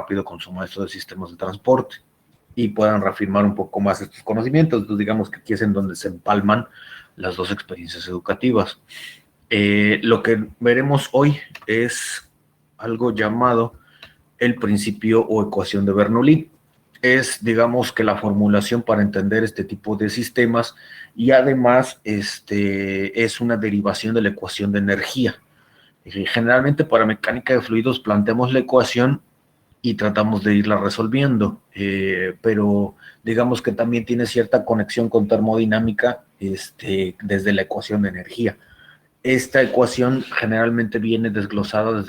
rápido con su maestro de sistemas de transporte y puedan reafirmar un poco más estos conocimientos. Entonces, digamos que aquí es en donde se empalman las dos experiencias educativas. Lo que veremos hoy es algo llamado el principio o ecuación de Bernoulli. Es, digamos, que la formulación para entender este tipo de sistemas y además es una derivación de la ecuación de energía. Generalmente para mecánica de fluidos planteamos la ecuación y tratamos de irla resolviendo, pero digamos que también tiene cierta conexión con termodinámica desde la ecuación de energía. Esta ecuación generalmente viene desglosada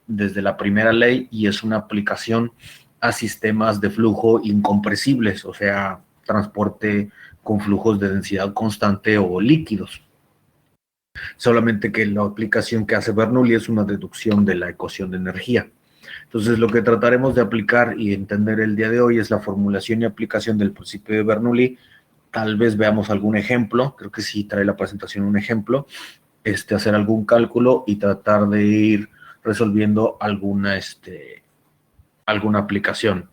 desde la primera ley y es una aplicación a sistemas de flujo incompresibles, o sea, transporte con flujos de densidad constante o líquidos. Solamente que la aplicación que hace Bernoulli es una deducción de la ecuación de energía. Entonces, lo que trataremos de aplicar y entender el día de hoy es la formulación y aplicación del principio de Bernoulli. Tal vez veamos algún ejemplo, creo que sí trae la presentación un ejemplo, hacer algún cálculo y tratar de ir resolviendo alguna aplicación.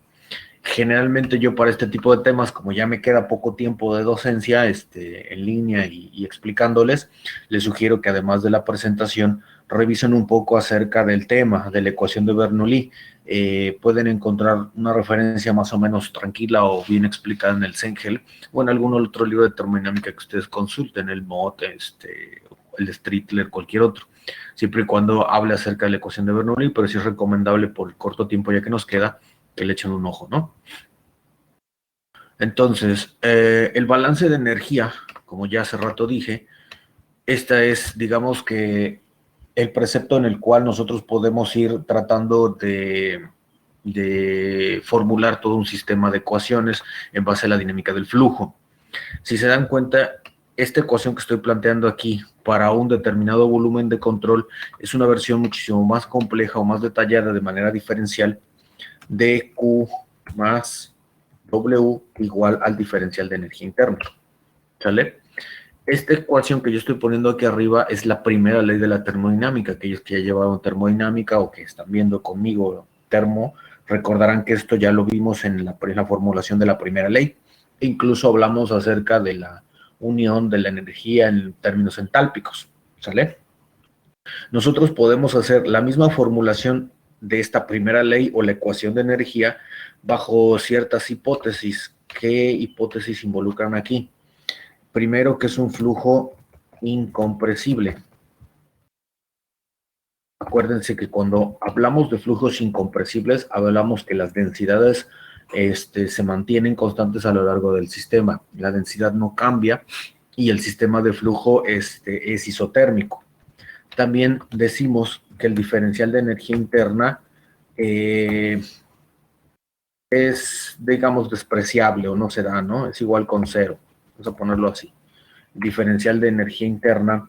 Generalmente yo para este tipo de temas, como ya me queda poco tiempo de docencia en línea y explicándoles, les sugiero que además de la presentación revisen un poco acerca del tema, de la ecuación de Bernoulli. Pueden encontrar una referencia más o menos tranquila o bien explicada en el Cengel o en algún otro libro de termodinámica que ustedes consulten, el Mott, el Strittler, cualquier otro, siempre y cuando hable acerca de la ecuación de Bernoulli, pero sí es recomendable por el corto tiempo ya que nos queda, que le echen un ojo, ¿no? Entonces, el balance de energía, como ya hace rato dije, esta es, digamos que, el precepto en el cual nosotros podemos ir tratando de formular todo un sistema de ecuaciones en base a la dinámica del flujo. Si se dan cuenta, esta ecuación que estoy planteando aquí para un determinado volumen de control es una versión muchísimo más compleja o más detallada de manera diferencial de Q más W igual al diferencial de energía interna. ¿Sale? Esta ecuación que yo estoy poniendo aquí arriba es la primera ley de la termodinámica. Aquellos que ya llevaron termodinámica o que están viendo conmigo termo, recordarán que esto ya lo vimos en la formulación de la primera ley. Incluso hablamos acerca de la unión de la energía en términos entálpicos. ¿Sale? Nosotros podemos hacer la misma formulación de esta primera ley o la ecuación de energía bajo ciertas hipótesis. ¿Qué hipótesis involucran aquí? Primero, que es un flujo incompresible. Acuérdense que cuando hablamos de flujos incompresibles, hablamos que las densidades se mantienen constantes a lo largo del sistema. La densidad no cambia y el sistema de flujo es isotérmico. También decimos que el diferencial de energía interna es, digamos, despreciable o no se da, ¿no? Es igual con cero. Vamos a ponerlo así. El diferencial de energía interna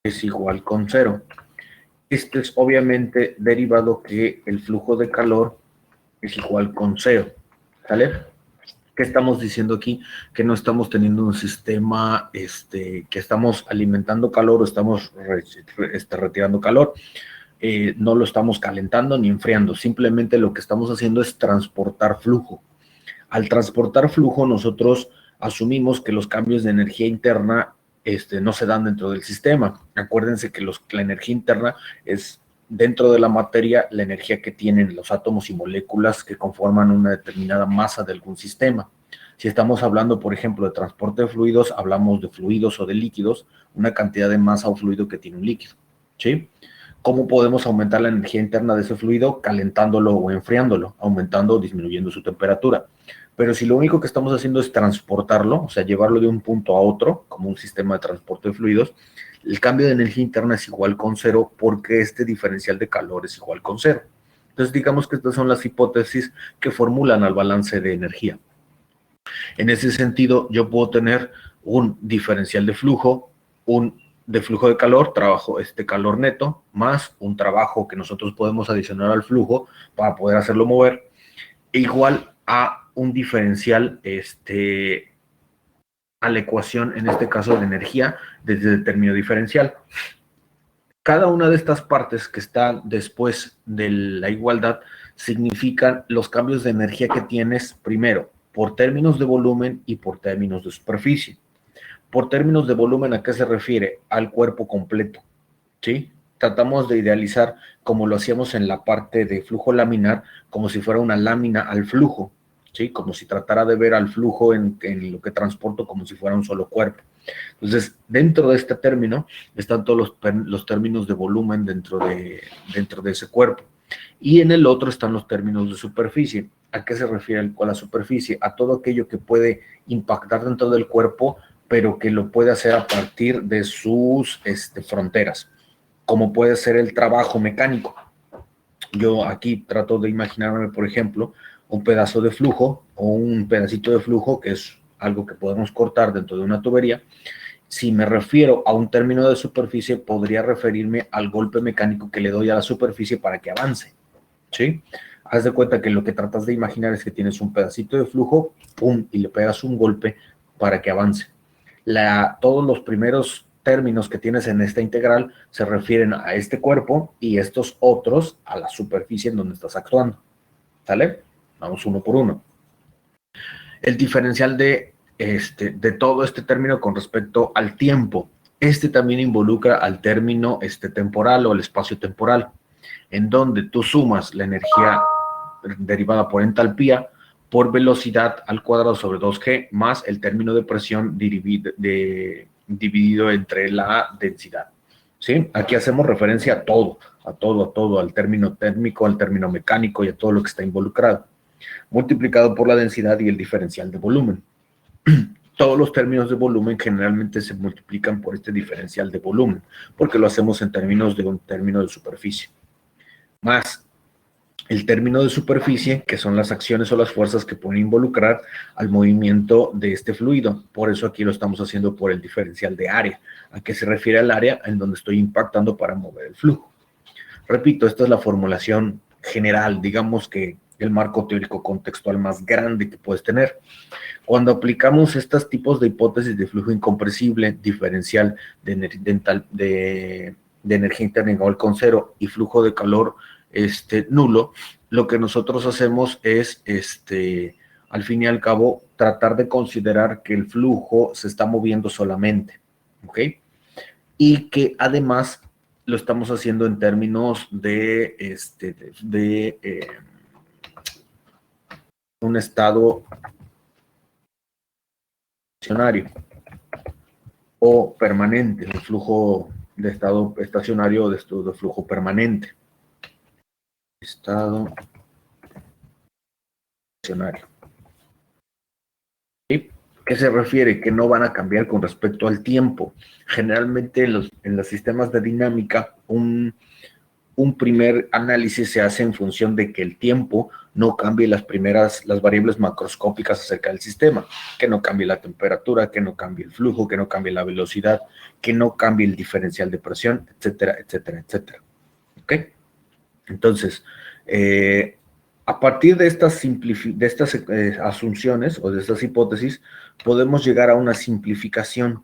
es igual con cero. Esto es obviamente derivado que el flujo de calor es igual con cero. ¿Sale? ¿Qué estamos diciendo aquí? Que no estamos teniendo un sistema que estamos alimentando calor o estamos retirando calor. No lo estamos calentando ni enfriando. Simplemente lo que estamos haciendo es transportar flujo. Al transportar flujo, nosotros asumimos que los cambios de energía interna no se dan dentro del sistema. Acuérdense que la energía interna es dentro de la materia la energía que tienen los átomos y moléculas que conforman una determinada masa de algún sistema. Si estamos hablando, por ejemplo, de transporte de fluidos, hablamos de fluidos o de líquidos, una cantidad de masa o fluido que tiene un líquido, ¿sí? ¿Cómo podemos aumentar la energía interna de ese fluido? Calentándolo o enfriándolo, aumentando o disminuyendo su temperatura. Pero si lo único que estamos haciendo es transportarlo, o sea, llevarlo de un punto a otro, como un sistema de transporte de fluidos, el cambio de energía interna es igual con cero porque este diferencial de calor es igual con cero. Entonces, digamos que estas son las hipótesis que formulan al balance de energía. En ese sentido, yo puedo tener un diferencial de flujo, de flujo de calor, trabajo calor neto, más un trabajo que nosotros podemos adicionar al flujo para poder hacerlo mover, igual a un diferencial a la ecuación, en este caso de energía, desde el término diferencial. Cada una de estas partes que están después de la igualdad significan los cambios de energía que tienes primero por términos de volumen y por términos de superficie. Por términos de volumen, ¿a qué se refiere? Al cuerpo completo, ¿sí? Tratamos de idealizar como lo hacíamos en la parte de flujo laminar, como si fuera una lámina al flujo, ¿sí? Como si tratara de ver al flujo en lo que transporto como si fuera un solo cuerpo. Entonces, dentro de este término están todos los términos de volumen dentro de ese cuerpo. Y en el otro están los términos de superficie. ¿A qué se refiere con la superficie? A todo aquello que puede impactar dentro del cuerpo, pero que lo puede hacer a partir de sus fronteras, como puede ser el trabajo mecánico. Yo aquí trato de imaginarme, por ejemplo, un pedazo de flujo o un pedacito de flujo, que es algo que podemos cortar dentro de una tubería. Si me refiero a un término de superficie, podría referirme al golpe mecánico que le doy a la superficie para que avance, ¿sí? Haz de cuenta que lo que tratas de imaginar es que tienes un pedacito de flujo, pum, y le pegas un golpe para que avance. Todos los primeros términos que tienes en esta integral se refieren a este cuerpo y estos otros a la superficie en donde estás actuando. ¿Sale? Vamos uno por uno. El diferencial de todo este término con respecto al tiempo. Este también involucra al término temporal o el espacio temporal, en donde tú sumas la energía derivada por entalpía por velocidad al cuadrado sobre 2G más el término de presión dividido entre la densidad. ¿Sí? Aquí hacemos referencia a todo, al término térmico, al término mecánico y a todo lo que está involucrado, multiplicado por la densidad y el diferencial de volumen. Todos los términos de volumen generalmente se multiplican por este diferencial de volumen, porque lo hacemos en términos de un término de superficie. Más el término de superficie, que son las acciones o las fuerzas que pueden involucrar al movimiento de este fluido. Por eso aquí lo estamos haciendo por el diferencial de área. ¿A qué se refiere el área en donde estoy impactando para mover el flujo? Repito, esta es la formulación general, digamos que el marco teórico contextual más grande que puedes tener. Cuando aplicamos estos tipos de hipótesis de flujo incompresible, diferencial de energía interna igual con cero y flujo de calor nulo, lo que nosotros hacemos es, al fin y al cabo, tratar de considerar que el flujo se está moviendo solamente, ¿ok? Y que además lo estamos haciendo en términos de un estado estacionario o permanente, el flujo de estado estacionario o de flujo permanente. Estado estacionario. ¿Sí? ¿Qué se refiere? Que no van a cambiar con respecto al tiempo. Generalmente en los sistemas de dinámica, un primer análisis se hace en función de que el tiempo no cambie las variables macroscópicas acerca del sistema, que no cambie la temperatura, que no cambie el flujo, que no cambie la velocidad, que no cambie el diferencial de presión, etcétera, etcétera, etcétera. ¿Ok? Entonces, a partir de estas asunciones o de estas hipótesis, podemos llegar a una simplificación.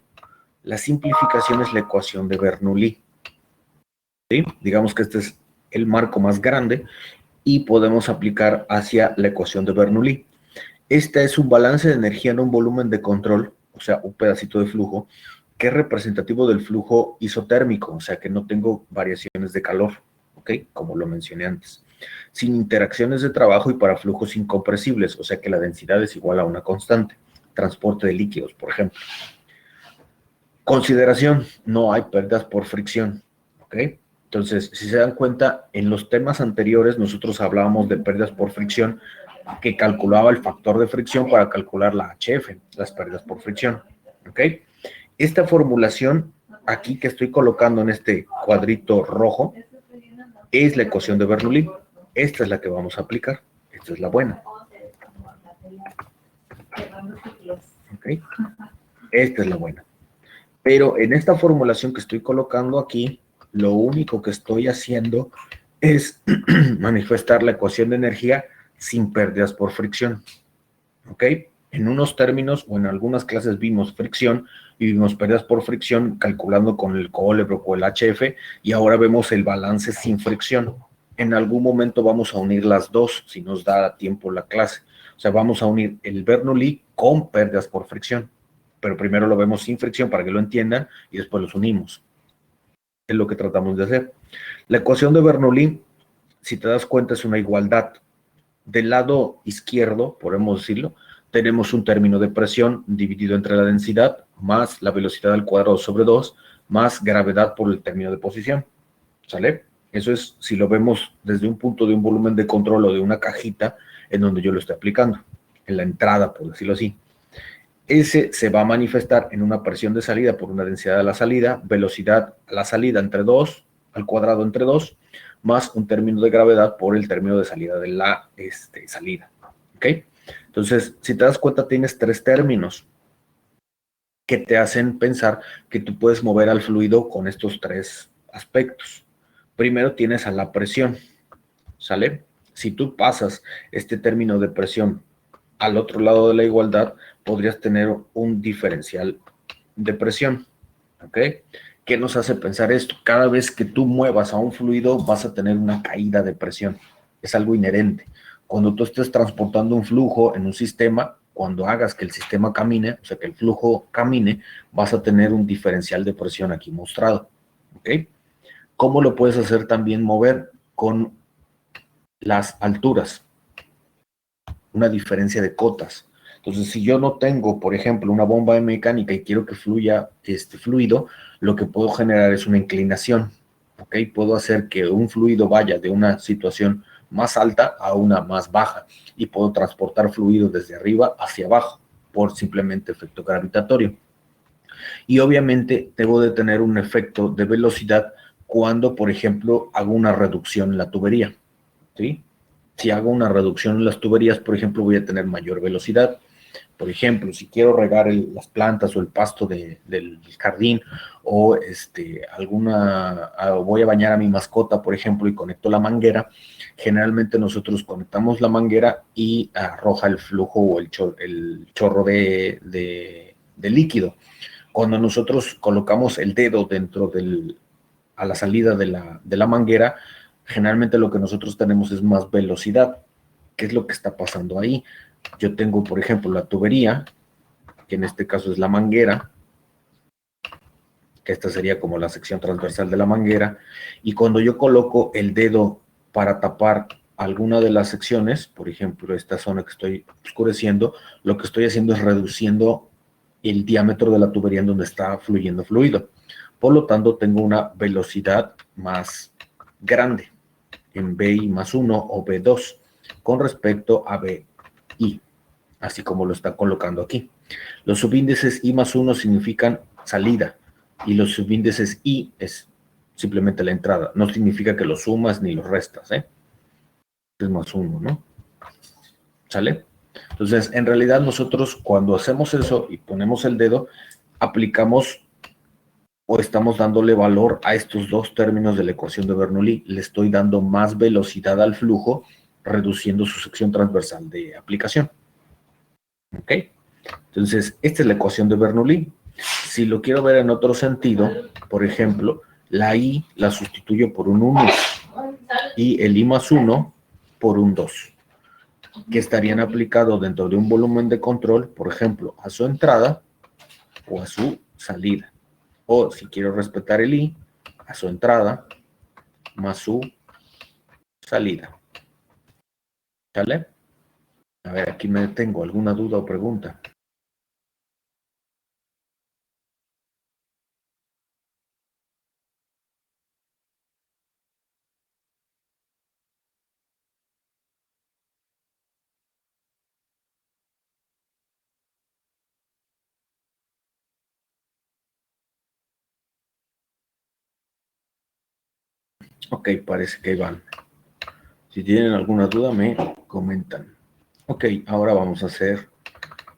La simplificación es la ecuación de Bernoulli. ¿Sí? Digamos que este es el marco más grande y podemos aplicar hacia la ecuación de Bernoulli. Esta es un balance de energía en un volumen de control, o sea, un pedacito de flujo, que es representativo del flujo isotérmico, o sea, que no tengo variaciones de calor, ¿ok? Como lo mencioné antes. Sin interacciones de trabajo y para flujos incompresibles, o sea, que la densidad es igual a una constante. Transporte de líquidos, por ejemplo. Consideración, no hay pérdidas por fricción, ¿ok? Entonces, si se dan cuenta, en los temas anteriores nosotros hablábamos de pérdidas por fricción, que calculaba el factor de fricción para calcular la HF, las pérdidas por fricción, ¿ok? Esta formulación aquí que estoy colocando en este cuadrito rojo es la ecuación de Bernoulli. Esta es la que vamos a aplicar. Esta es la buena. ¿Ok? Esta es la buena. Pero en esta formulación que estoy colocando aquí, lo único que estoy haciendo es manifestar la ecuación de energía sin pérdidas por fricción. ¿Ok? En unos términos o en algunas clases vimos fricción y vimos pérdidas por fricción calculando con el Colebrook o el HF, y ahora vemos el balance sin fricción. En algún momento vamos a unir las dos si nos da tiempo la clase. O sea, vamos a unir el Bernoulli con pérdidas por fricción, pero primero lo vemos sin fricción para que lo entiendan y después los unimos. Es lo que tratamos de hacer. La ecuación de Bernoulli, si te das cuenta, es una igualdad. Del lado izquierdo, podemos decirlo, tenemos un término de presión dividido entre la densidad más la velocidad al cuadrado sobre 2 más gravedad por el término de posición. ¿Sale? Eso es si lo vemos desde un punto de un volumen de control o de una cajita en donde yo lo estoy aplicando, en la entrada, por decirlo así. Ese se va a manifestar en una presión de salida por una densidad a la salida, velocidad a la salida entre 2 al cuadrado entre 2, más un término de gravedad por el término de salida de la salida. ¿Ok? Entonces, si te das cuenta, tienes tres términos que te hacen pensar que tú puedes mover al fluido con estos tres aspectos. Primero tienes a la presión, ¿sale? Si tú pasas este término de presión al otro lado de la igualdad, podrías tener un diferencial de presión, ¿ok? ¿Qué nos hace pensar esto? Cada vez que tú muevas a un fluido vas a tener una caída de presión. Es algo inherente. Cuando tú estés transportando un flujo en un sistema, cuando hagas que el sistema camine, o sea, que el flujo camine, vas a tener un diferencial de presión aquí mostrado, ¿ok? ¿Cómo lo puedes hacer también mover? Con las alturas, una diferencia de cotas. Entonces, si yo no tengo, por ejemplo, una bomba de mecánica y quiero que fluya este fluido, lo que puedo generar es una inclinación, ¿ok? Puedo hacer que un fluido vaya de una situación más alta a una más baja y puedo transportar fluido desde arriba hacia abajo por simplemente efecto gravitatorio. Y obviamente debo de tener un efecto de velocidad cuando, por ejemplo, hago una reducción en la tubería, ¿sí? Si hago una reducción en las tuberías, por ejemplo, voy a tener mayor velocidad. Por ejemplo, si quiero regar las plantas o el pasto del jardín o voy a bañar a mi mascota, por ejemplo, y conecto la manguera, generalmente nosotros conectamos la manguera y arroja el flujo o el chorro de líquido. Cuando nosotros colocamos el dedo a la salida de la manguera, generalmente lo que nosotros tenemos es más velocidad. ¿Qué es lo que está pasando ahí? Yo tengo, por ejemplo, la tubería, que en este caso es la manguera, que esta sería como la sección transversal de la manguera, y cuando yo coloco el dedo para tapar alguna de las secciones, por ejemplo, esta zona que estoy oscureciendo, lo que estoy haciendo es reduciendo el diámetro de la tubería en donde está fluyendo fluido. Por lo tanto, tengo una velocidad más grande en BI más 1 o B2 con respecto a BI, así como lo está colocando aquí. Los subíndices I más 1 significan salida y los subíndices I es simplemente la entrada. No significa que los sumas ni los restas, ¿eh? Es más 1, ¿no? ¿Sale? Entonces, en realidad nosotros cuando hacemos eso y ponemos el dedo, aplicamos o estamos dándole valor a estos dos términos de la ecuación de Bernoulli. Le estoy dando más velocidad al flujo, reduciendo su sección transversal de aplicación. ¿Ok? Entonces, esta es la ecuación de Bernoulli. Si lo quiero ver en otro sentido, por ejemplo, la I la sustituyo por un 1 y el I más 1 por un 2, que estarían aplicados dentro de un volumen de control, por ejemplo, a su entrada o a su salida. O si quiero respetar el I, a su entrada más su salida. ¿Sale? A ver, aquí me detengo. ¿Alguna duda o pregunta? Ok, parece que van. Si tienen alguna duda, me comentan. Ok, ahora vamos a hacer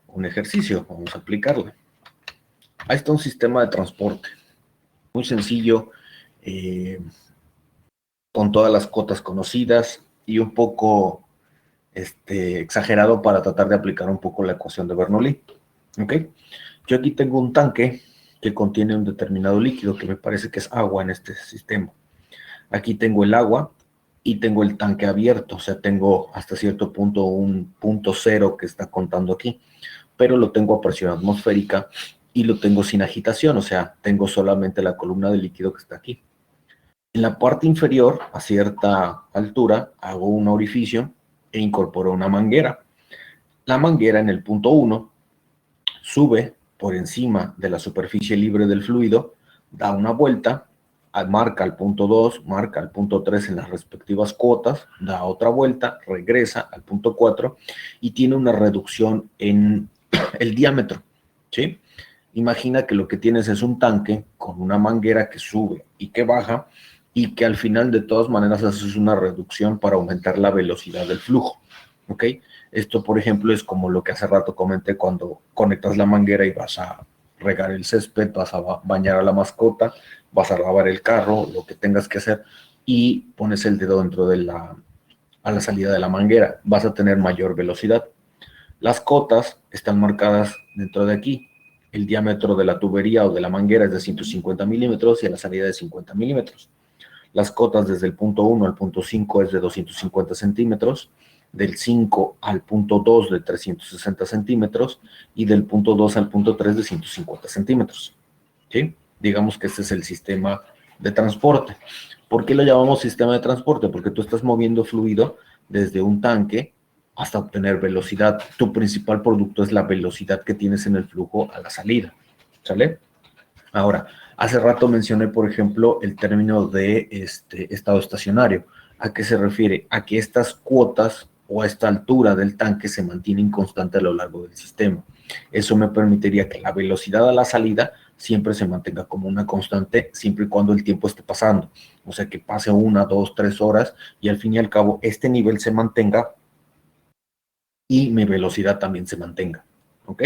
un ejercicio. Vamos a aplicarlo. Ahí está un sistema de transporte. Muy sencillo, con todas las cotas conocidas y un poco exagerado para tratar de aplicar un poco la ecuación de Bernoulli. ¿Ok? Yo aquí tengo un tanque que contiene un determinado líquido que me parece que es agua en este sistema. Aquí tengo el agua y tengo el tanque abierto, o sea, tengo hasta cierto punto un punto cero que está contando aquí, pero lo tengo a presión atmosférica y lo tengo sin agitación, o sea, tengo solamente la columna de líquido que está aquí. En la parte inferior, a cierta altura, hago un orificio e incorporo una manguera. La manguera en el punto 1 sube por encima de la superficie libre del fluido, da una vuelta, marca el punto 2, marca el punto 3 en las respectivas cuotas, da otra vuelta, regresa al punto 4 y tiene una reducción en el diámetro, ¿sí? Imagina que lo que tienes es un tanque con una manguera que sube y que baja y que al final de todas maneras haces una reducción para aumentar la velocidad del flujo, ¿ok? Esto, por ejemplo, es como lo que hace rato comenté cuando conectas la manguera y vas a regar el césped, vas a bañar a la mascota, vas a lavar el carro, lo que tengas que hacer, y pones el dedo dentro de a la salida de la manguera. Vas a tener mayor velocidad. Las cotas están marcadas dentro de aquí. El diámetro de la tubería o de la manguera es de 150 milímetros y a la salida de 50 milímetros. Las cotas desde el punto 1 al punto 5 es de 250 centímetros, del 5 al punto 2 de 360 centímetros y del punto 2 al punto 3 de 150 centímetros. ¿Sí? Digamos que este es el sistema de transporte. ¿Por qué lo llamamos sistema de transporte? Porque tú estás moviendo fluido desde un tanque hasta obtener velocidad. Tu principal producto es la velocidad que tienes en el flujo a la salida. ¿Sale? Ahora, hace rato mencioné, por ejemplo, el término de estado estacionario. ¿A qué se refiere? A que estas cuotas o a esta altura del tanque se mantienen constantes a lo largo del sistema. Eso me permitiría que la velocidad a la salida siempre se mantenga como una constante, siempre y cuando el tiempo esté pasando. O sea, que pase 1, 2, 3 horas y al fin y al cabo este nivel se mantenga y mi velocidad también se mantenga. ¿Ok?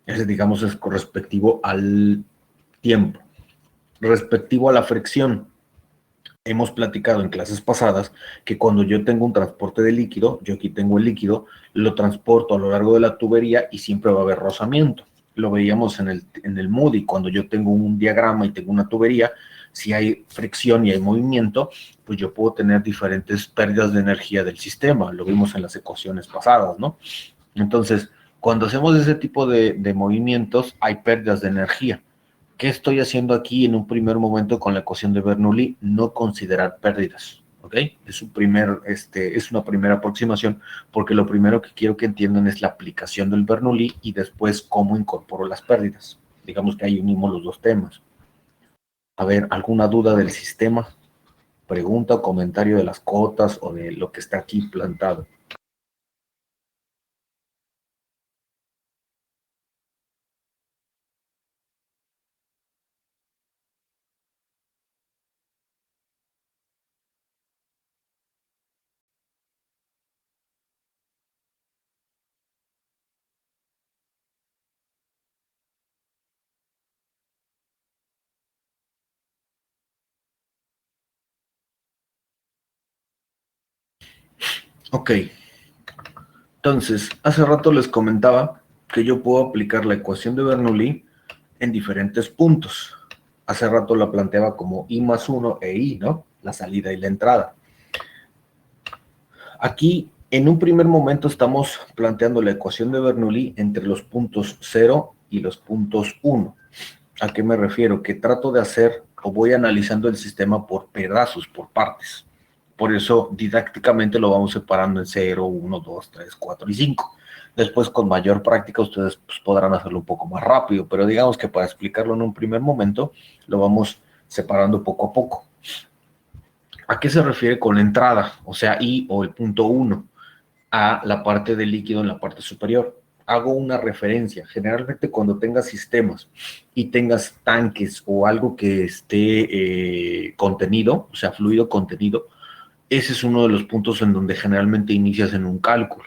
Ese, digamos, es correspectivo al tiempo. Respectivo a la fricción, hemos platicado en clases pasadas que cuando yo tengo un transporte de líquido, yo aquí tengo el líquido, lo transporto a lo largo de la tubería y siempre va a haber rozamiento. Lo veíamos en el Moody, cuando yo tengo un diagrama y tengo una tubería, si hay fricción y hay movimiento, pues yo puedo tener diferentes pérdidas de energía del sistema. Lo vimos en las ecuaciones pasadas, ¿no? Entonces, cuando hacemos ese tipo de movimientos, hay pérdidas de energía. ¿Qué estoy haciendo aquí en un primer momento con la ecuación de Bernoulli? No considerar pérdidas, ¿ok? Es una primera aproximación, porque lo primero que quiero que entiendan es la aplicación del Bernoulli y después cómo incorporo las pérdidas. Digamos que ahí unimos los dos temas. A ver, ¿alguna duda del sistema? Pregunta o comentario de las cotas o de lo que está aquí plantado. Ok, entonces, hace rato les comentaba que yo puedo aplicar la ecuación de Bernoulli en diferentes puntos. Hace rato la planteaba como I más 1 e I, ¿no? La salida y la entrada. Aquí, en un primer momento, estamos planteando la ecuación de Bernoulli entre los puntos 0 y los puntos 1. ¿A qué me refiero? Que trato de hacer o voy analizando el sistema por pedazos, por partes. Por eso, didácticamente lo vamos separando en 0, 1, 2, 3, 4 y 5. Después, con mayor práctica, ustedes pues, podrán hacerlo un poco más rápido, pero digamos que para explicarlo en un primer momento, lo vamos separando poco a poco. ¿A qué se refiere con la entrada? O sea, I o el punto 1 a la parte del líquido en la parte superior. Hago una referencia. Generalmente cuando tengas sistemas y tengas tanques o algo que esté contenido, o sea, fluido contenido, ese es uno de los puntos en donde generalmente inicias en un cálculo.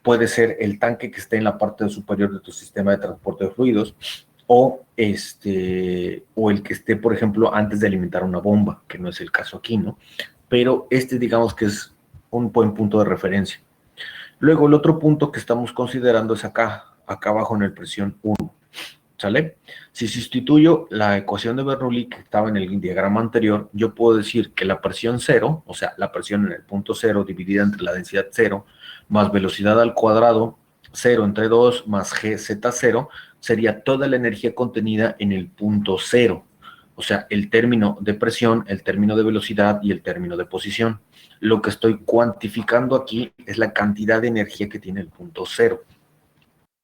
Puede ser el tanque que esté en la parte superior de tu sistema de transporte de fluidos o el que esté, por ejemplo, antes de alimentar una bomba, que no es el caso aquí, ¿no? Pero digamos que es un buen punto de referencia. Luego, el otro punto que estamos considerando es acá abajo en el presión 1, ¿sale? Si sustituyo la ecuación de Bernoulli que estaba en el diagrama anterior, yo puedo decir que la presión 0, o sea, la presión en el punto 0 dividida entre la densidad 0 más velocidad al cuadrado 0 entre 2 más gz0 sería toda la energía contenida en el punto 0. O sea, el término de presión, el término de velocidad y el término de posición. Lo que estoy cuantificando aquí es la cantidad de energía que tiene el punto 0.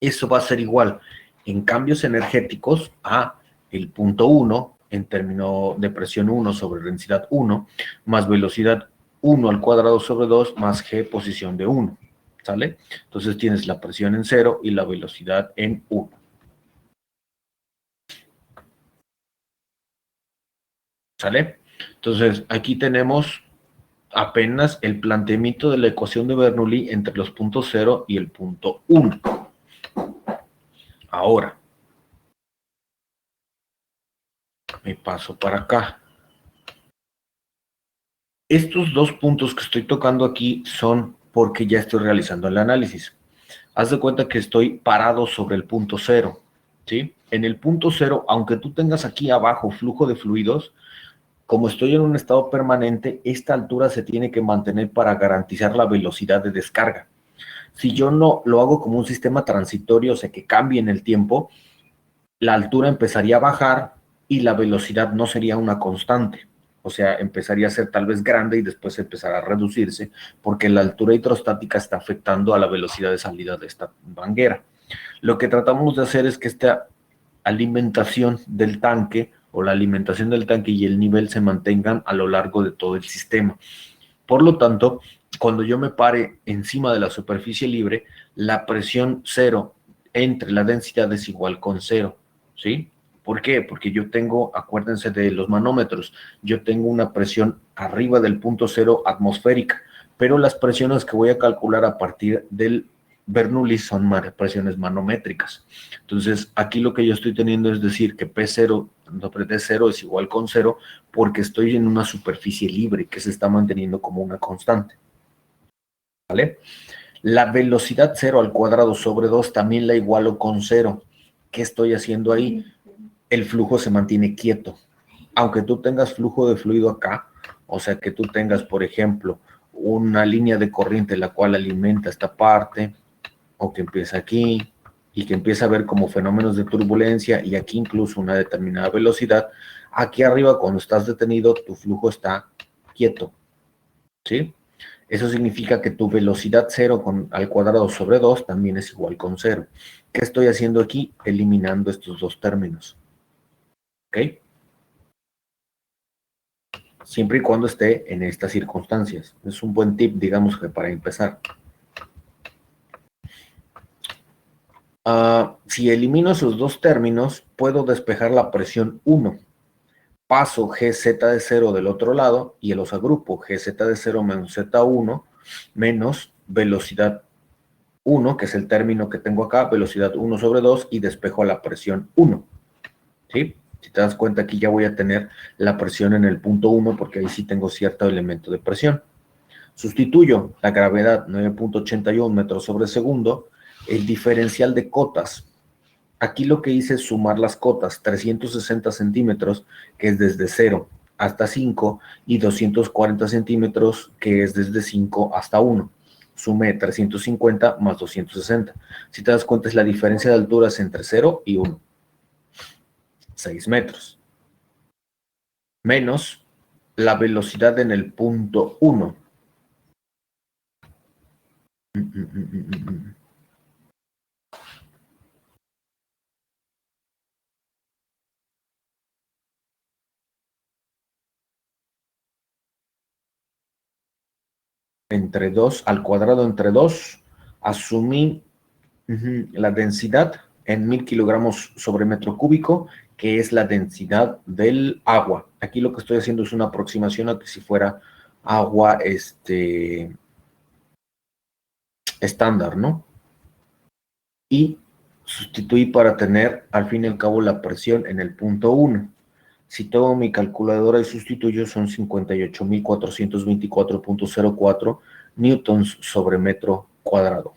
Eso va a ser igual en cambios energéticos a el punto 1 en término de presión 1 sobre densidad 1 más velocidad 1 al cuadrado sobre 2 más g posición de 1. ¿Sale? Entonces tienes la presión en 0 y la velocidad en 1. ¿Sale? Entonces aquí tenemos apenas el planteamiento de la ecuación de Bernoulli entre los puntos 0 y el punto 1. Ahora, me paso para acá. Estos dos puntos que estoy tocando aquí son porque ya estoy realizando el análisis. Haz de cuenta que estoy parado sobre el punto 0, ¿sí? En el punto 0, aunque tú tengas aquí abajo flujo de fluidos, como estoy en un estado permanente, esta altura se tiene que mantener para garantizar la velocidad de descarga. Si yo no lo hago como un sistema transitorio, o sea, que cambie en el tiempo, la altura empezaría a bajar y la velocidad no sería una constante. O sea, empezaría a ser tal vez grande y después empezará a reducirse porque la altura hidrostática está afectando a la velocidad de salida de esta manguera. Lo que tratamos de hacer es que esta alimentación del tanque o la alimentación del tanque y el nivel se mantengan a lo largo de todo el sistema. Por lo tanto, cuando yo me pare encima de la superficie libre, la presión 0 entre la densidad es igual con 0, ¿sí? ¿Por qué? Porque yo tengo, acuérdense de los manómetros, yo tengo una presión arriba del punto 0 atmosférica, pero las presiones que voy a calcular a partir del Bernoulli son presiones manométricas. Entonces, aquí lo que yo estoy teniendo es decir que P0, D0 es igual con 0 porque estoy en una superficie libre que se está manteniendo como una constante. ¿Vale? La velocidad 0 al cuadrado sobre 2 también la igualo con 0. ¿Qué estoy haciendo ahí? El flujo se mantiene quieto. Aunque tú tengas flujo de fluido acá, o sea que tú tengas, por ejemplo, una línea de corriente la cual alimenta esta parte, o que empieza aquí, y que empieza a ver como fenómenos de turbulencia, y aquí incluso una determinada velocidad, aquí arriba cuando estás detenido, tu flujo está quieto, ¿sí? Eso significa que tu velocidad 0 al cuadrado sobre 2 también es igual con 0. ¿Qué estoy haciendo aquí? Eliminando estos dos términos. ¿Ok? Siempre y cuando esté en estas circunstancias. Es un buen tip, digamos, que para empezar. Si elimino esos dos términos, puedo despejar la presión 1. Paso GZ de 0 del otro lado y los agrupo GZ de 0 menos Z1 menos velocidad 1, que es el término que tengo acá, velocidad 1 sobre 2 y despejo la presión 1. ¿Sí? Si te das cuenta, aquí ya voy a tener la presión en el punto 1 porque ahí sí tengo cierto elemento de presión. Sustituyo la gravedad 9.81 metros sobre segundo, el diferencial de cotas. Aquí lo que hice es sumar las cotas, 360 centímetros, que es desde 0 hasta 5, y 240 centímetros, que es desde 5 hasta 1. Sumé 350 más 260. Si te das cuenta, es la diferencia de alturas entre 0 y 1. 6 metros. Menos la velocidad en el punto 1. Entre 2 al cuadrado entre 2, asumí la densidad en 1000 kilogramos sobre metro cúbico, que es la densidad del agua. Aquí lo que estoy haciendo es una aproximación a que si fuera agua estándar, ¿no? Y sustituí para tener al fin y al cabo la presión en el punto 1. Si tomo mi calculadora y sustituyo, son 58.424.04 newtons sobre metro cuadrado.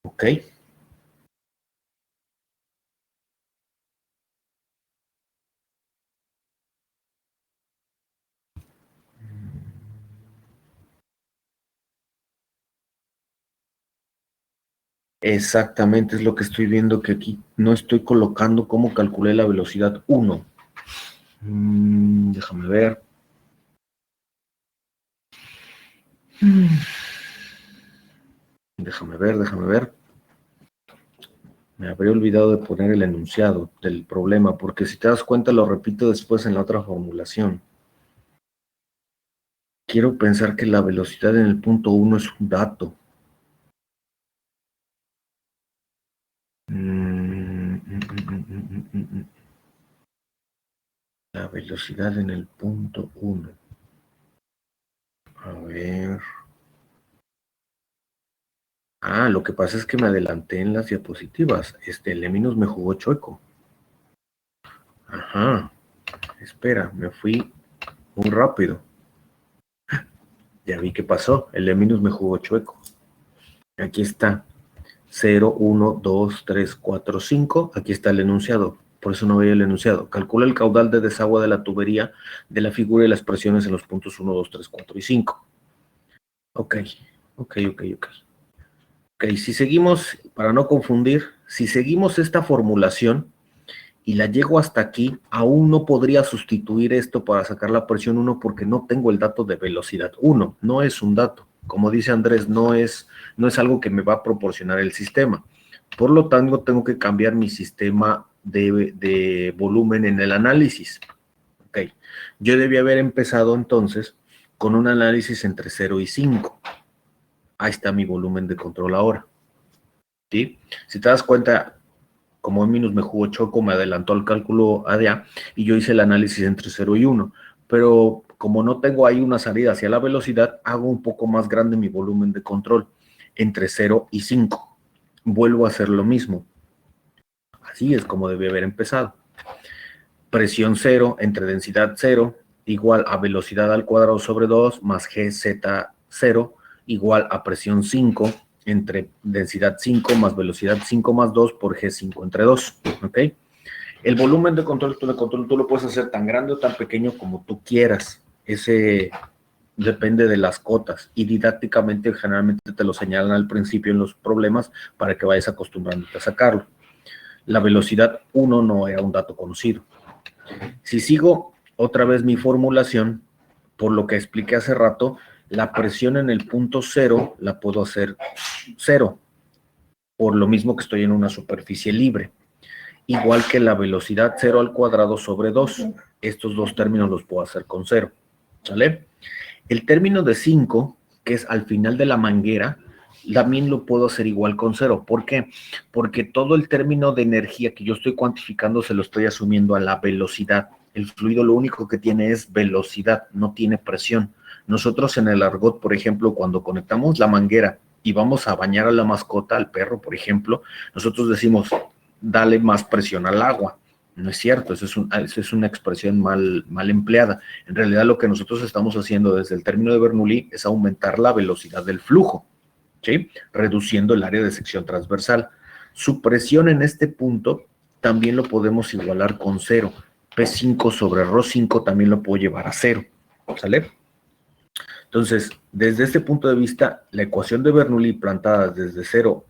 ¿Ok? Exactamente, es lo que estoy viendo que aquí no estoy colocando cómo calculé la velocidad 1. Déjame ver. Déjame ver. Me habría olvidado de poner el enunciado del problema, porque si te das cuenta lo repito después en la otra formulación. Quiero pensar que la velocidad en el punto 1 es un dato. La velocidad en el punto 1. A ver. Lo que pasa es que me adelanté en las diapositivas. Leminus me jugó chueco. Ajá. Espera, me fui muy rápido. Ya vi qué pasó. El Leminus me jugó chueco. Aquí está. 0, 1, 2, 3, 4, 5. Aquí está el enunciado. Por eso no veía el enunciado. Calcula el caudal de desagüe de la tubería de la figura y las presiones en los puntos 1, 2, 3, 4 y 5. Ok. Ok, si seguimos, para no confundir, si seguimos esta formulación y la llego hasta aquí, aún no podría sustituir esto para sacar la presión 1 porque no tengo el dato de velocidad 1. No es un dato. Como dice Andrés, no es algo que me va a proporcionar el sistema. Por lo tanto, tengo que cambiar mi sistema de volumen en el análisis. Ok, yo debía haber empezado entonces con un análisis entre 0 y 5. Ahí está mi volumen de control ahora. ¿Sí? Si te das cuenta, como Minus me jugó choco, me adelantó al cálculo ADA y yo hice el análisis entre 0 y 1. Pero como no tengo ahí una salida hacia la velocidad, hago un poco más grande mi volumen de control, entre 0 y 5. Vuelvo a hacer lo mismo. Así es como debe haber empezado. Presión 0 entre densidad 0 igual a velocidad al cuadrado sobre 2 más GZ0 igual a presión 5 entre densidad 5 más velocidad 5 más 2 por G5 entre 2. ¿Ok? El volumen de control tú lo puedes hacer tan grande o tan pequeño como tú quieras. Ese depende de las cotas y didácticamente generalmente te lo señalan al principio en los problemas para que vayas acostumbrándote a sacarlo. La velocidad 1 no era un dato conocido. Si sigo otra vez mi formulación, por lo que expliqué hace rato, la presión en el punto 0 la puedo hacer 0, por lo mismo que estoy en una superficie libre. Igual que la velocidad 0 al cuadrado sobre 2. Estos dos términos los puedo hacer con 0. ¿Sale? El término de 5, que es al final de la manguera, también lo puedo hacer igual con 0. ¿Por qué? Porque todo el término de energía que yo estoy cuantificando se lo estoy asumiendo a la velocidad. El fluido lo único que tiene es velocidad, no tiene presión. Nosotros en el argot, por ejemplo, cuando conectamos la manguera y vamos a bañar a la mascota, al perro, por ejemplo, nosotros decimos, dale más presión al agua. No es cierto, eso es una expresión mal empleada. En realidad lo que nosotros estamos haciendo desde el término de Bernoulli es aumentar la velocidad del flujo, ¿sí? Reduciendo el área de sección transversal. Su presión en este punto también lo podemos igualar con 0. P5 sobre Rho5 también lo puedo llevar a 0, ¿sale? Entonces, desde este punto de vista, la ecuación de Bernoulli planteada desde 0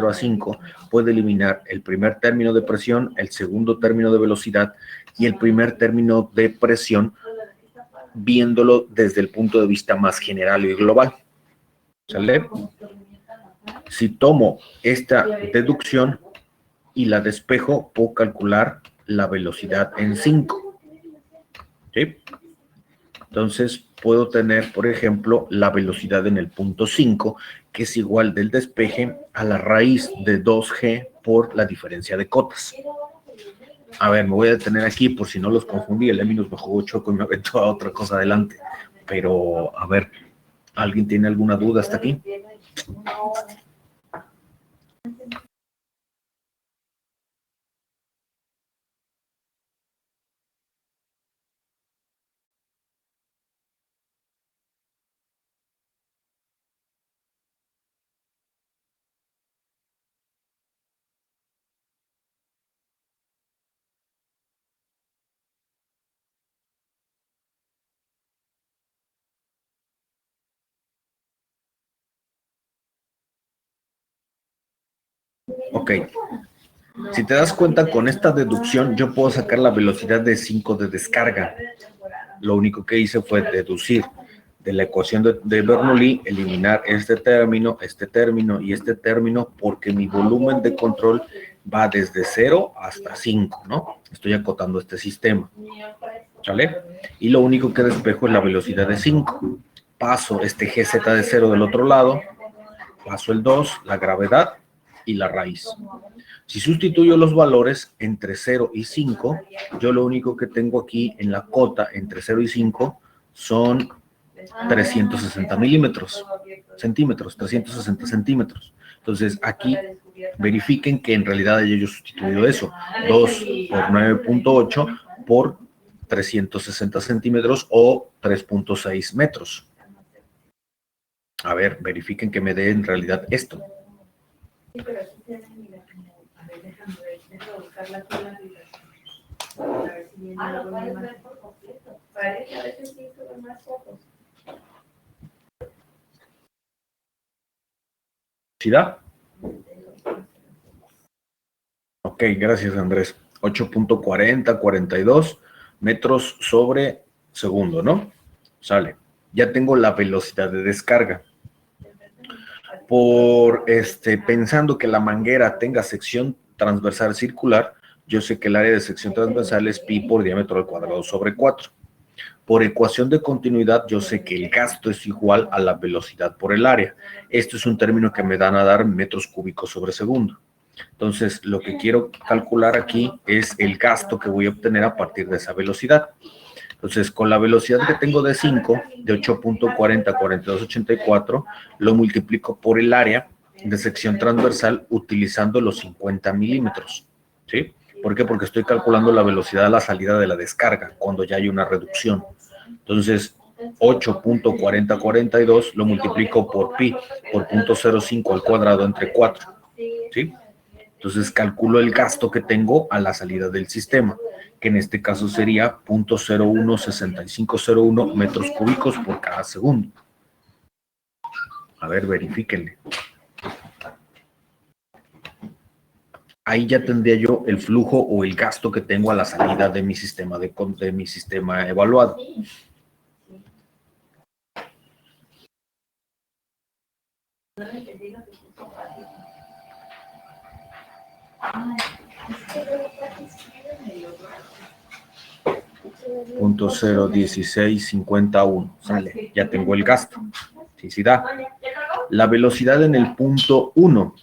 a 5, puede eliminar el primer término de presión, el segundo término de velocidad y el primer término de presión, viéndolo desde el punto de vista más general y global. ¿Sale? Si tomo esta deducción y la despejo, puedo calcular la velocidad en 5. ¿Sí? Entonces, puedo tener, por ejemplo, la velocidad en el punto 5, que es igual del despeje a la raíz de 2G por la diferencia de cotas. A ver, me voy a detener aquí por si no los confundí. El Leminus me jugó choco y me aventó a otra cosa adelante. Pero, a ver, ¿alguien tiene alguna duda hasta aquí? Ok. Si te das cuenta, con esta deducción yo puedo sacar la velocidad de 5 de descarga. Lo único que hice fue deducir de la ecuación de Bernoulli, eliminar este término y este término, porque mi volumen de control va desde 0 hasta 5, ¿no? Estoy acotando este sistema, ¿sale? Y lo único que despejo es la velocidad de 5. Paso este GZ de 0 del otro lado, paso el 2, la gravedad y la raíz. Si sustituyo los valores entre 0 y 5, yo lo único que tengo aquí en la cota entre 0 y 5 son 360 centímetros. Entonces aquí verifiquen que en realidad haya yo sustituido eso, 2 por 9.8 por 360 centímetros o 3.6 metros. A ver, verifiquen que me dé en realidad esto. ¿Sí da? Ok, gracias Andrés. 8.4042 metros sobre segundo, ¿no? Sale. Ya tengo la velocidad de descarga. Pensando que la manguera tenga sección transversal circular, yo sé que el área de sección transversal es pi por diámetro al cuadrado sobre 4. Por ecuación de continuidad, yo sé que el gasto es igual a la velocidad por el área. Esto es un término que me dan a dar metros cúbicos sobre segundo. Entonces, lo que quiero calcular aquí es el gasto que voy a obtener a partir de esa velocidad. Entonces, con la velocidad que tengo de 5, de 8.404284, lo multiplico por el área de sección transversal utilizando los 50 milímetros. ¿Sí? ¿Por qué? Porque estoy calculando la velocidad a la salida de la descarga, cuando ya hay una reducción. Entonces, 8.4042 lo multiplico por pi, por 0.05 al cuadrado entre 4. ¿Sí? Entonces calculo el gasto que tengo a la salida del sistema, que en este caso sería 0.016501 metros cúbicos por cada segundo. A ver, verifíquenle. Ahí ya tendría yo el flujo o el gasto que tengo a la salida de mi sistema, de mi sistema evaluado. .01651, sale, ya tengo el gasto. Sí, sí da. La velocidad en el punto 1.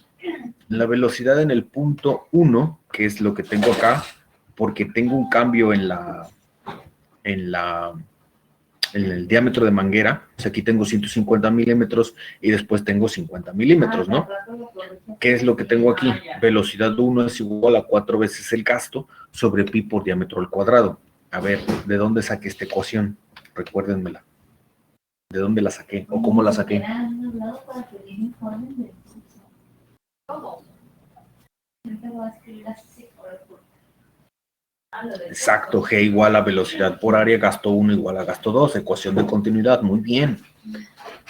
La velocidad en el punto 1, que es lo que tengo acá, porque tengo un cambio en el diámetro de manguera. O sea, aquí tengo 150 milímetros y después tengo 50 milímetros, ¿no? ¿Qué es lo que tengo aquí? Velocidad 1 es igual a 4 veces el gasto sobre pi por diámetro al cuadrado. A ver, ¿de dónde saqué esta ecuación? Recuérdenmela. ¿De dónde la saqué? ¿O cómo la saqué? Exacto, G igual a velocidad por área, gasto 1 igual a gasto 2, ecuación de continuidad, muy bien.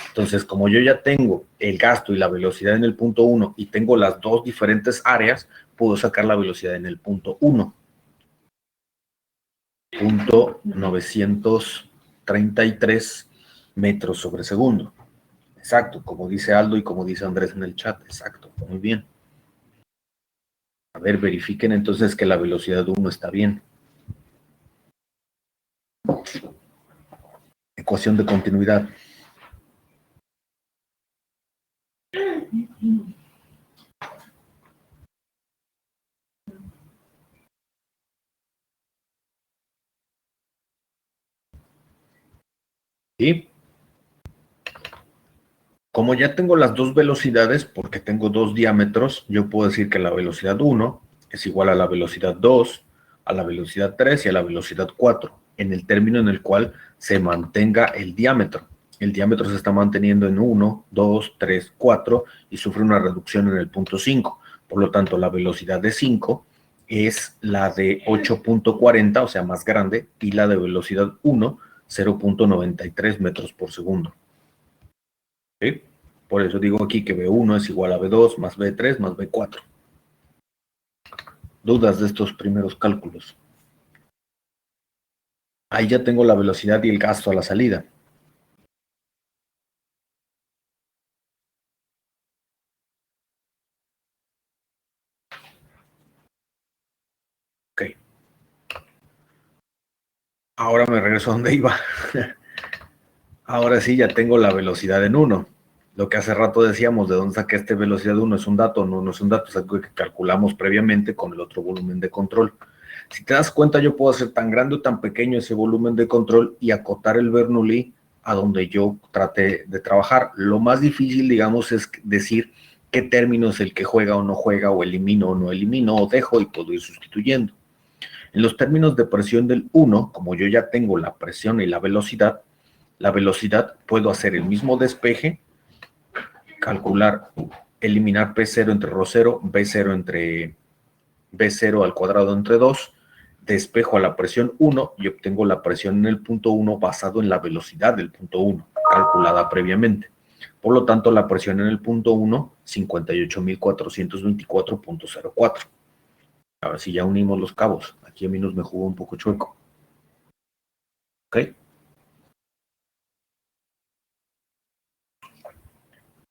Entonces, como yo ya tengo el gasto y la velocidad en el punto 1 y tengo las dos diferentes áreas, puedo sacar la velocidad en el punto 1. Punto 933 metros sobre segundo. Exacto, como dice Aldo y como dice Andrés en el chat, exacto, muy bien. A ver, verifiquen entonces que la velocidad 1 está bien. Ecuación de continuidad. ¿Sí? Como ya tengo las dos velocidades, porque tengo dos diámetros, yo puedo decir que la velocidad 1 es igual a la velocidad 2, a la velocidad 3 y a la velocidad 4, en el término en el cual se mantenga el diámetro. El diámetro se está manteniendo en 1, 2, 3, 4 y sufre una reducción en el punto 5. Por lo tanto, la velocidad de 5 es la de 8.40, o sea, más grande, y la de velocidad 1, 0.93 metros por segundo. ¿Sí? Por eso digo aquí que B1 es igual a B2 más B3 más B4. ¿Dudas de estos primeros cálculos? Ahí ya tengo la velocidad y el gasto a la salida. Ok. Ahora me regreso a donde iba. Ahora sí ya tengo la velocidad en 1. Lo que hace rato decíamos, ¿de dónde saqué esta velocidad de 1? ¿Es un dato? No, no es un dato, es algo que calculamos previamente con el otro volumen de control. Si te das cuenta, yo puedo hacer tan grande o tan pequeño ese volumen de control y acotar el Bernoulli a donde yo trate de trabajar. Lo más difícil, digamos, es decir qué término es el que juega o no juega, o elimino o no elimino, o dejo y puedo ir sustituyendo. En los términos de presión del 1, como yo ya tengo la presión y la velocidad, puedo hacer el mismo despeje, calcular, eliminar P0 entre Rho0, B0 entre B0 al cuadrado entre 2, despejo a la presión 1 y obtengo la presión en el punto 1 basado en la velocidad del punto 1, calculada previamente. Por lo tanto, la presión en el punto 1, 58.424.04. Ahora sí, ya unimos los cabos. Aquí a mí me jugó un poco chueco. ¿Ok?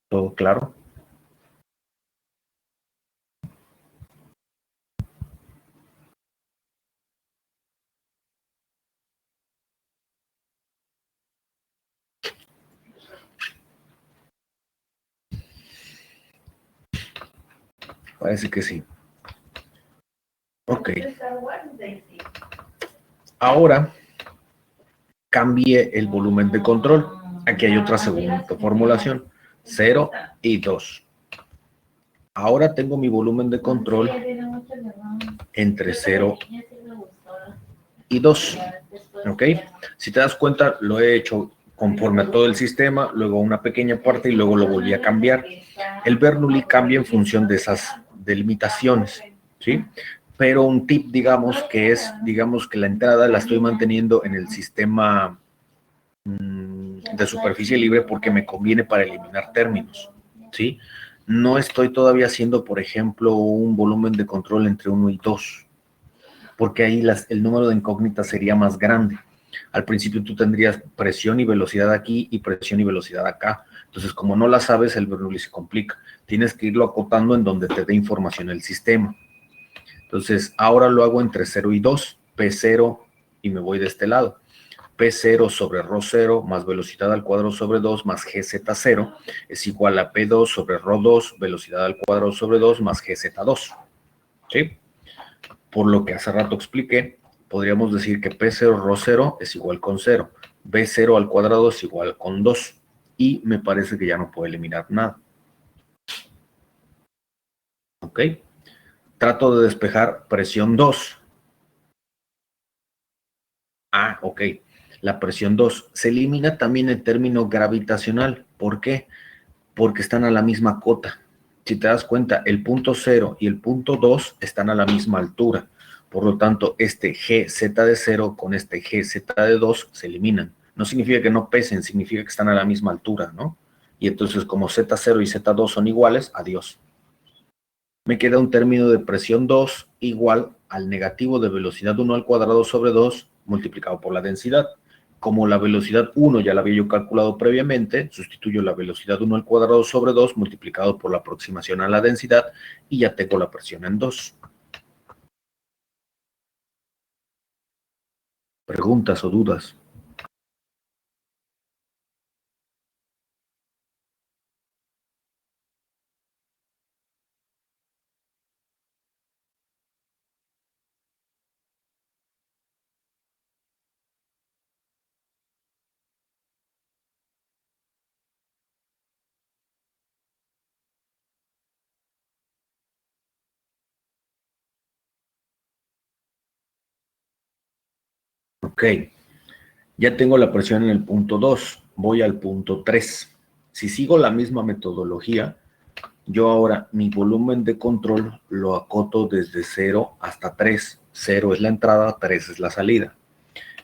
¿Todo claro? Parece que sí. Ok. Ahora cambie el volumen de control. Aquí hay otra segunda formulación. 0 y 2. Ahora tengo mi volumen de control entre 0 y 2. ¿Ok? Si te das cuenta, lo he hecho conforme a todo el sistema, luego una pequeña parte y luego lo volví a cambiar. El Bernoulli cambia en función de esas delimitaciones, ¿sí? Pero un tip, digamos, que es, digamos que la entrada la estoy manteniendo en el sistema de superficie libre porque me conviene para eliminar términos, ¿sí? No estoy todavía haciendo, por ejemplo, un volumen de control entre 1 y 2, porque ahí el número de incógnitas sería más grande. Al principio tú tendrías presión y velocidad aquí y presión y velocidad acá. Entonces, como no la sabes, el Bernoulli se complica. Tienes que irlo acotando en donde te dé información el sistema. Entonces, ahora lo hago entre 0 y 2, P0, y me voy de este lado. P0 sobre Rho0 más velocidad al cuadrado sobre 2 más GZ0 es igual a P2 sobre Rho2, velocidad al cuadrado sobre 2 más GZ2. ¿Sí? Por lo que hace rato expliqué, podríamos decir que P0 Rho0 es igual con 0, B0 al cuadrado es igual con 2, y me parece que ya no puedo eliminar nada. ¿Ok? Trato de despejar presión 2. Ah, ok. La presión 2. Se elimina también el término gravitacional. ¿Por qué? Porque están a la misma cota. Si te das cuenta, el punto 0 y el punto 2 están a la misma altura. Por lo tanto, este GZ de 0 con este GZ de 2 se eliminan. No significa que no pesen, significa que están a la misma altura, ¿no? Y entonces, como Z0 y Z2 son iguales, adiós. Me queda un término de presión 2 igual al negativo de velocidad 1 al cuadrado sobre 2 multiplicado por la densidad. Como la velocidad 1 ya la había yo calculado previamente, sustituyo la velocidad 1 al cuadrado sobre 2 multiplicado por la aproximación a la densidad y ya tengo la presión en 2. ¿Preguntas o dudas? Ok, ya tengo la presión en el punto 2, voy al punto 3. Si sigo la misma metodología, yo ahora mi volumen de control lo acoto desde 0 hasta 3. 0 es la entrada, 3 es la salida.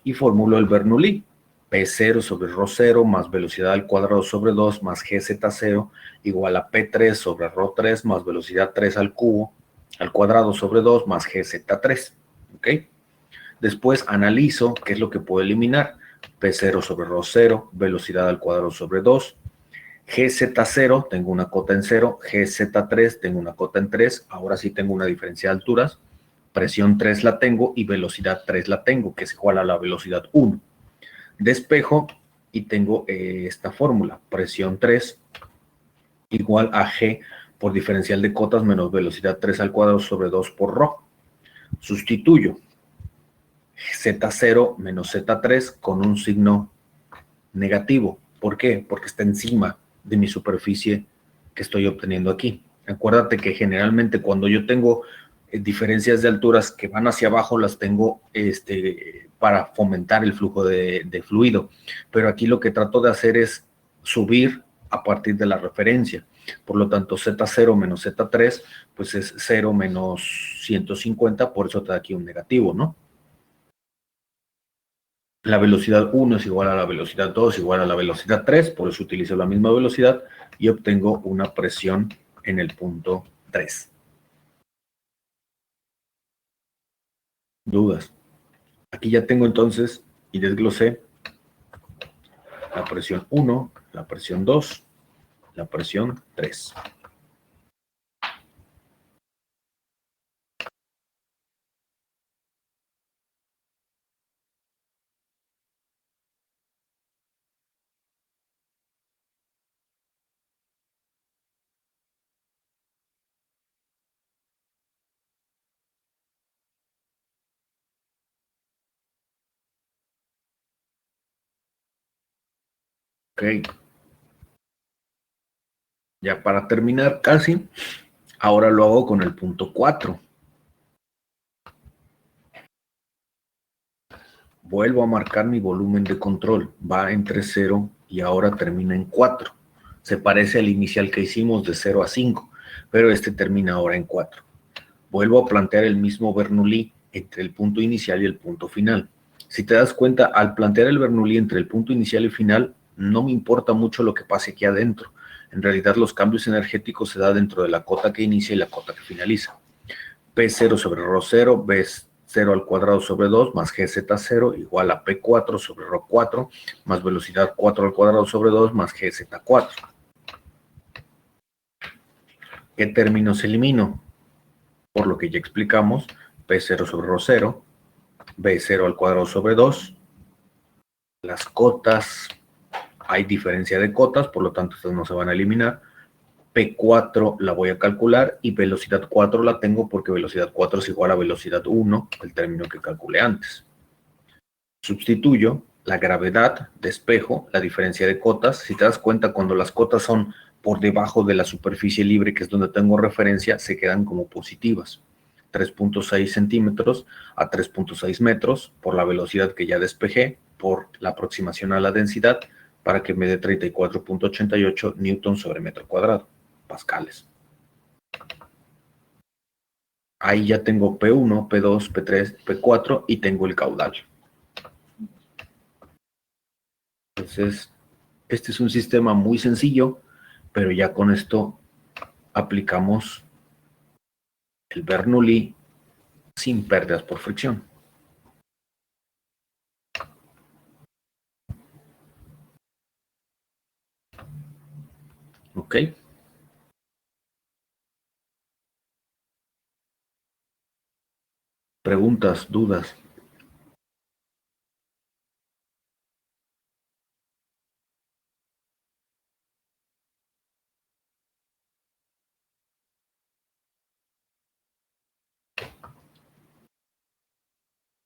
Y formulo el Bernoulli. P0 sobre Rho0 más velocidad al cuadrado sobre 2 más GZ0 igual a P3 sobre Rho3 más velocidad 3 al cubo al cuadrado sobre 2 más GZ3, ¿ok? Después analizo qué es lo que puedo eliminar. P0 sobre ρ0, velocidad al cuadrado sobre 2. GZ0, tengo una cota en 0. GZ3, tengo una cota en 3. Ahora sí tengo una diferencia de alturas. Presión 3 la tengo y velocidad 3 la tengo, que es igual a la velocidad 1. Despejo y tengo esta fórmula. Presión 3 igual a G por diferencial de cotas menos velocidad 3 al cuadrado sobre 2 por ρ. Sustituyo Z0 menos Z3 con un signo negativo. ¿Por qué? Porque está encima de mi superficie que estoy obteniendo aquí. Acuérdate que generalmente cuando yo tengo diferencias de alturas que van hacia abajo, las tengo para fomentar el flujo de fluido. Pero aquí lo que trato de hacer es subir a partir de la referencia. Por lo tanto, Z0 menos Z3, pues es 0 menos 150, por eso te da aquí un negativo, ¿no? La velocidad 1 es igual a la velocidad 2 igual a la velocidad 3, por eso utilizo la misma velocidad y obtengo una presión en el punto 3. ¿Dudas? Aquí ya tengo entonces y desglosé la presión 1, la presión 2, la presión 3. Ok. Ya para terminar casi, ahora lo hago con el punto 4. Vuelvo a marcar mi volumen de control. Va entre 0 y ahora termina en 4. Se parece al inicial que hicimos de 0 a 5, pero este termina ahora en 4. Vuelvo a plantear el mismo Bernoulli entre el punto inicial y el punto final. Si te das cuenta, al plantear el Bernoulli entre el punto inicial y final, no me importa mucho lo que pase aquí adentro. En realidad, los cambios energéticos se dan dentro de la cota que inicia y la cota que finaliza. P0 sobre ρ0, B0 al cuadrado sobre 2 más GZ0 igual a P4 sobre ρ4 más velocidad 4 al cuadrado sobre 2 más GZ4. ¿Qué términos elimino? Por lo que ya explicamos, P0 sobre ρ0, B0 al cuadrado sobre 2. Las cotas, hay diferencia de cotas, por lo tanto estas no se van a eliminar. P4 la voy a calcular y velocidad 4 la tengo porque velocidad 4 es igual a velocidad 1, el término que calculé antes. Sustituyo la gravedad, despejo, la diferencia de cotas. Si te das cuenta, cuando las cotas son por debajo de la superficie libre, que es donde tengo referencia, se quedan como positivas. 3.6 centímetros a 3.6 metros por la velocidad que ya despejé, por la aproximación a la densidad, para que me dé 34.88 newtons sobre metro cuadrado, pascales. Ahí ya tengo P1, P2, P3, P4 y tengo el caudal. Entonces, este es un sistema muy sencillo, pero ya con esto aplicamos el Bernoulli sin pérdidas por fricción. ¿Ok? Preguntas, dudas.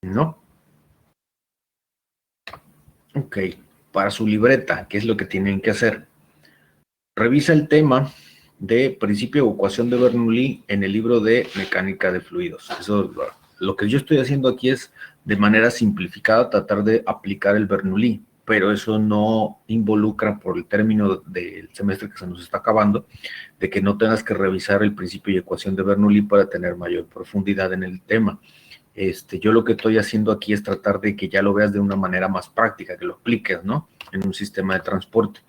¿No? Ok. Para su libreta, ¿qué es lo que tienen que hacer? Revisa el tema de principio de ecuación de Bernoulli en el libro de mecánica de fluidos. Eso, lo que yo estoy haciendo aquí es de manera simplificada tratar de aplicar el Bernoulli, pero eso no involucra, por el término del semestre que se nos está acabando, de que no tengas que revisar el principio y ecuación de Bernoulli para tener mayor profundidad en el tema. Yo lo que estoy haciendo aquí es tratar de que ya lo veas de una manera más práctica, que lo apliques, ¿no? En un sistema de transporte.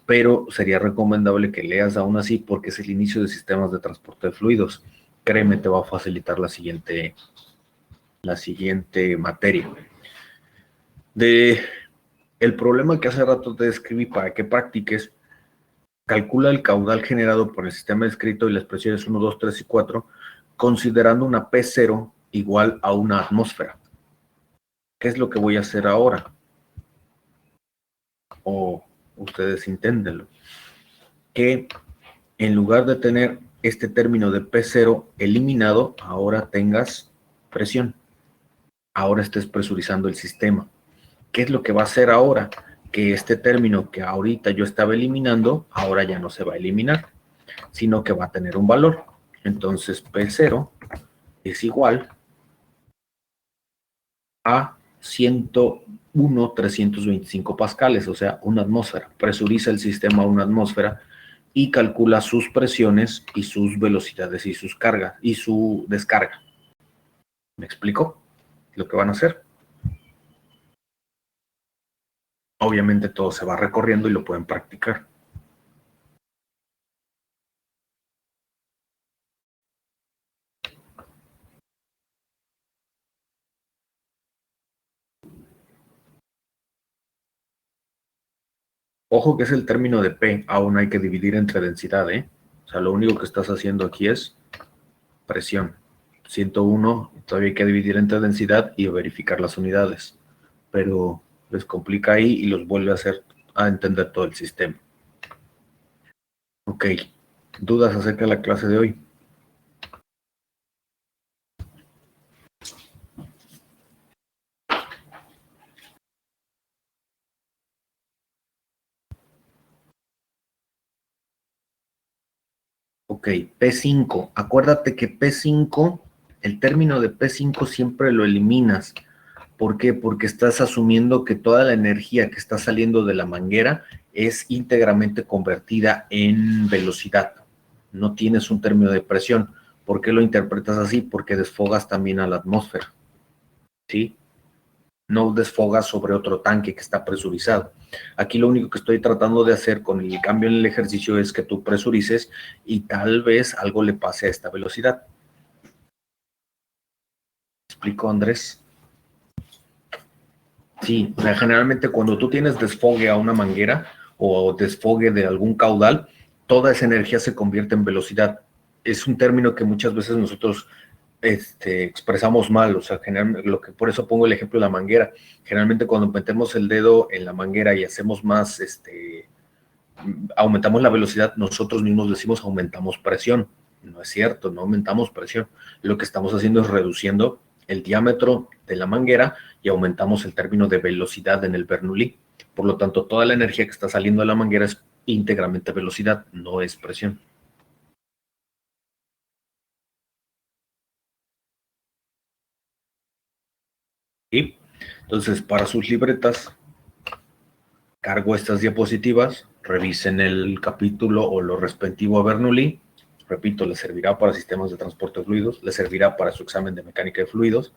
Pero sería recomendable que leas aún así porque es el inicio de sistemas de transporte de fluidos. créeme, te va a facilitar la siguiente materia. El problema que hace rato te describí para que practiques, calcula el caudal generado por el sistema descrito y las presiones 1, 2, 3 y 4, considerando una P0 igual a una atmósfera. ¿Qué es lo que voy a hacer ahora? O ustedes inténdenlo. Que en lugar de tener este término de P0 eliminado, ahora tengas presión. Ahora estés presurizando el sistema. ¿Qué es lo que va a hacer ahora? Que este término que ahorita yo estaba eliminando, ahora ya no se va a eliminar, sino que va a tener un valor. Entonces P0 es igual a 101,325 pascales, o sea, una atmósfera. Presuriza el sistema a una atmósfera y calcula sus presiones y sus velocidades y sus cargas y su descarga. ¿Me explico lo que van a hacer? Obviamente todo se va recorriendo y lo pueden practicar. Ojo que es el término de P, aún hay que dividir entre densidad, ¿eh? O sea, lo único que estás haciendo aquí es presión. 101, todavía hay que dividir entre densidad y verificar las unidades. Pero les complica ahí y los vuelve a hacer a entender todo el sistema. Ok, ¿dudas acerca de la clase de hoy? Ok, P5. Acuérdate que P5, el término de P5 siempre lo eliminas. ¿Por qué? Porque estás asumiendo que toda la energía que está saliendo de la manguera es íntegramente convertida en velocidad. No tienes un término de presión. ¿Por qué lo interpretas así? Porque desfogas también a la atmósfera. ¿Sí? No desfogas sobre otro tanque que está presurizado. Aquí lo único que estoy tratando de hacer con el cambio en el ejercicio es que tú presurices y tal vez algo le pase a esta velocidad. ¿Me explico, Andrés? Sí, o sea, generalmente cuando tú tienes desfogue a una manguera o desfogue de algún caudal, toda esa energía se convierte en velocidad. Es un término que muchas veces nosotros expresamos mal, o sea, generalmente, por eso pongo el ejemplo de la manguera. Generalmente cuando metemos el dedo en la manguera y hacemos más, aumentamos la velocidad, nosotros mismos decimos aumentamos presión. No es cierto, no aumentamos presión. Lo que estamos haciendo es reduciendo el diámetro de la manguera y aumentamos el término de velocidad en el Bernoulli. Por lo tanto, toda la energía que está saliendo de la manguera es íntegramente velocidad, no es presión. ¿Sí? Entonces, para sus libretas, cargo estas diapositivas, revisen el capítulo o lo respectivo a Bernoulli. Repito, les servirá para sistemas de transporte de fluidos, les servirá para su examen de mecánica de fluidos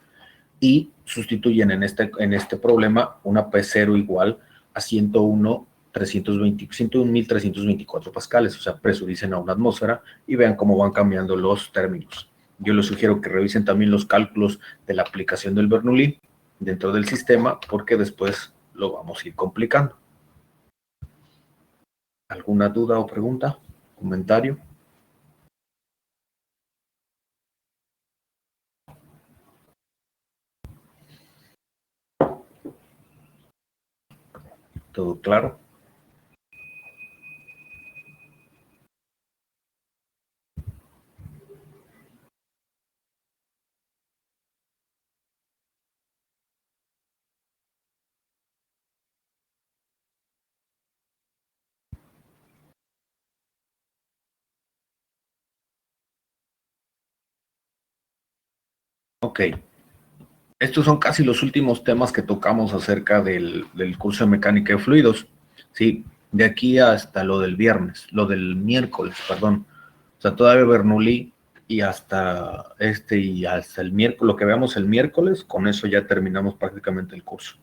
y sustituyen en este problema una P0 igual a 101,324 pascales, o sea, presuricen a una atmósfera y vean cómo van cambiando los términos. Yo les sugiero que revisen también los cálculos de la aplicación del Bernoulli dentro del sistema porque después lo vamos a ir complicando. ¿Alguna duda o pregunta? ¿Comentario? ¿Todo claro? Ok. Estos son casi los últimos temas que tocamos acerca del curso de mecánica de fluidos. Sí, de aquí hasta lo del viernes, lo del miércoles, perdón. O sea, todavía Bernoulli y hasta el miércoles, lo que veamos el miércoles, con eso ya terminamos prácticamente el curso.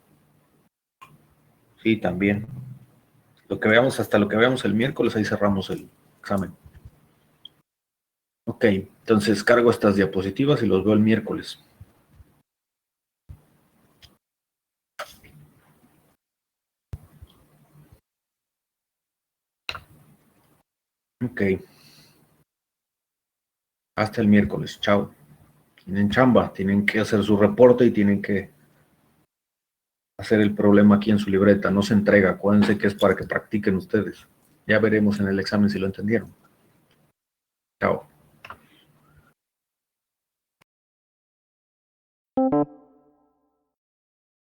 Sí, también. Hasta lo que veamos el miércoles, ahí cerramos el examen. Ok, entonces cargo estas diapositivas y los veo el miércoles. Ok, hasta el miércoles. Chao. Tienen chamba, tienen que hacer su reporte y tienen que hacer el problema aquí en su libreta. No se entrega, acuérdense que es para que practiquen ustedes. Ya veremos en el examen si lo entendieron. Chao.